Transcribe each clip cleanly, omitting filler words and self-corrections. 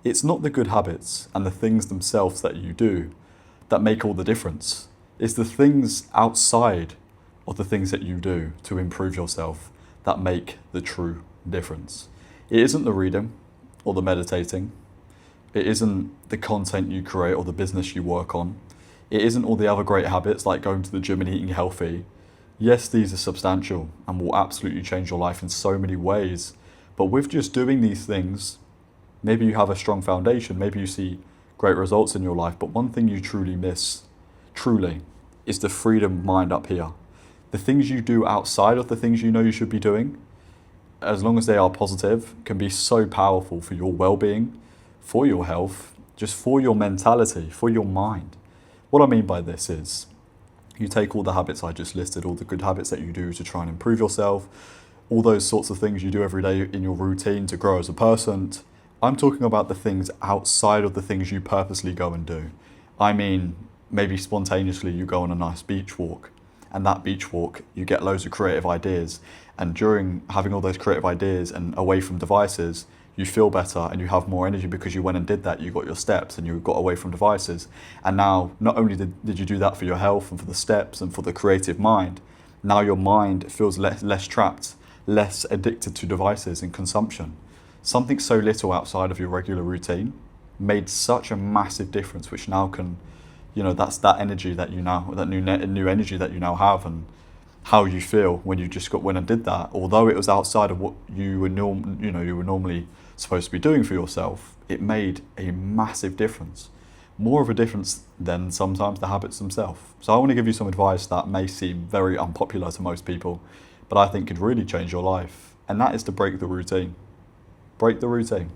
It's not the good habits and the things themselves that you do that make all the difference. It's the things outside of the things that you do to improve yourself that make the true difference. It isn't the reading or the meditating. It isn't the content you create or the business you work on. It isn't all the other great habits like going to the gym and eating healthy. Yes, these are substantial and will absolutely change your life in so many ways. But with just doing these things, maybe you have a strong foundation, maybe you see great results in your life, but one thing you truly miss, truly, is the freedom of mind up here. The things you do outside of the things you know you should be doing, as long as they are positive, can be so powerful for your well-being, for your health, just for your mentality, for your mind. What I mean by this is, you take all the habits I just listed, all the good habits that you do to try and improve yourself, all those sorts of things you do every day in your routine to grow as a person. I'm talking about the things outside of the things you purposely go and do. I mean, maybe spontaneously you go on a nice beach walk, and that beach walk, you get loads of creative ideas. And during having all those creative ideas and away from devices, you feel better and you have more energy because you went and did that. You got your steps and you got away from devices. And now, not only did you do that for your health and for the steps and for the creative mind, now your mind feels less trapped, less addicted to devices and consumption. Something so little outside of your regular routine made such a massive difference, which now can, that's that energy that you now, that new energy that you now have, and how you feel when you just went and did that. Although it was outside of what you were normally supposed to be doing for yourself, it made a massive difference. More of a difference than sometimes the habits themselves. So I want to give you some advice that may seem very unpopular to most people, but I think could really change your life. And that is to break the routine. Break the routine.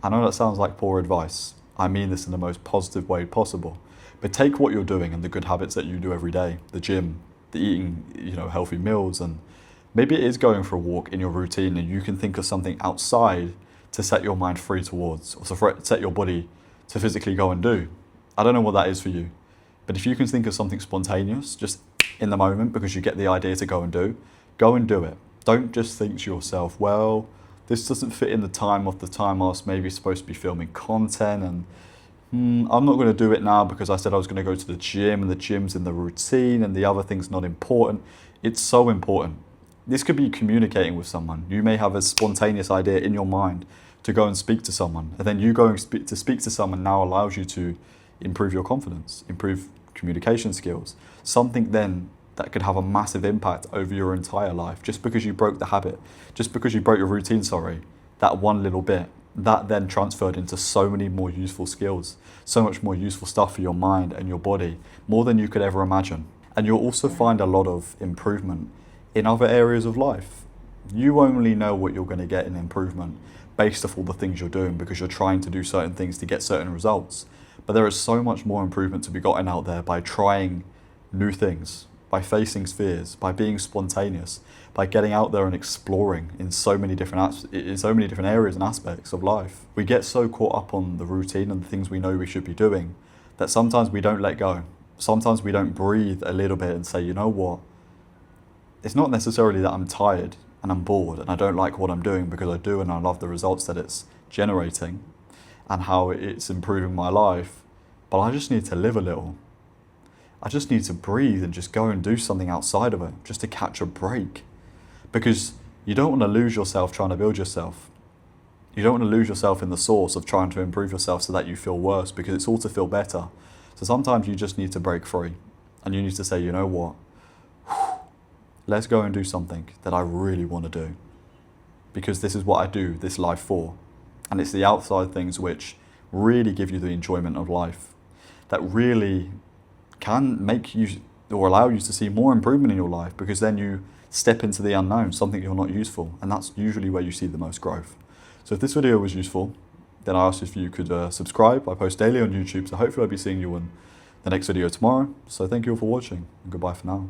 I know that sounds like poor advice. I mean this in the most positive way possible. But take what you're doing and the good habits that you do every day, the gym, the eating, healthy meals, and maybe it is going for a walk in your routine, and you can think of something outside to set your mind free towards, or to set your body to physically go and do. I don't know what that is for you, but if you can think of something spontaneous, just in the moment, because you get the idea to go and do it. Don't just think to yourself, well, this doesn't fit in the time of the time I was maybe supposed to be filming content, and I'm not going to do it now because I said I was going to go to the gym, and the gym's in the routine and the other thing's not important. It's so important. This could be communicating with someone. You may have a spontaneous idea in your mind to go and speak to someone, and then you going to speak to someone now allows you to improve your confidence, improve communication skills, something then that could have a massive impact over your entire life. Just because you broke the habit, just because you broke your routine, that one little bit, that then transferred into so many more useful skills, so much more useful stuff for your mind and your body, more than you could ever imagine. And you'll also find a lot of improvement in other areas of life. You only know what you're going to get in improvement based off all the things you're doing, because you're trying to do certain things to get certain results. But there is so much more improvement to be gotten out there by trying new things, by facing fears, by being spontaneous, by getting out there and exploring in so many different areas and aspects of life. We get so caught up on the routine and the things we know we should be doing that sometimes we don't let go. Sometimes we don't breathe a little bit and say, you know what? It's not necessarily that I'm tired and I'm bored and I don't like what I'm doing, because I do, and I love the results that it's generating and how it's improving my life, but I just need to live a little. I just need to breathe and just go and do something outside of it, just to catch a break. Because you don't want to lose yourself trying to build yourself. You don't want to lose yourself in the source of trying to improve yourself so that you feel worse, because it's all to feel better. So sometimes you just need to break free, and you need to say, you know what? Let's go and do something that I really want to do, because this is what I do this life for. And it's the outside things which really give you the enjoyment of life, that really can make you or allow you to see more improvement in your life, because then you step into the unknown, something you're not used for, and that's usually where you see the most growth. So if this video was useful, then I asked if you could subscribe. I post daily on YouTube, so hopefully I'll be seeing you in the next video tomorrow. So thank you all for watching, and goodbye for now.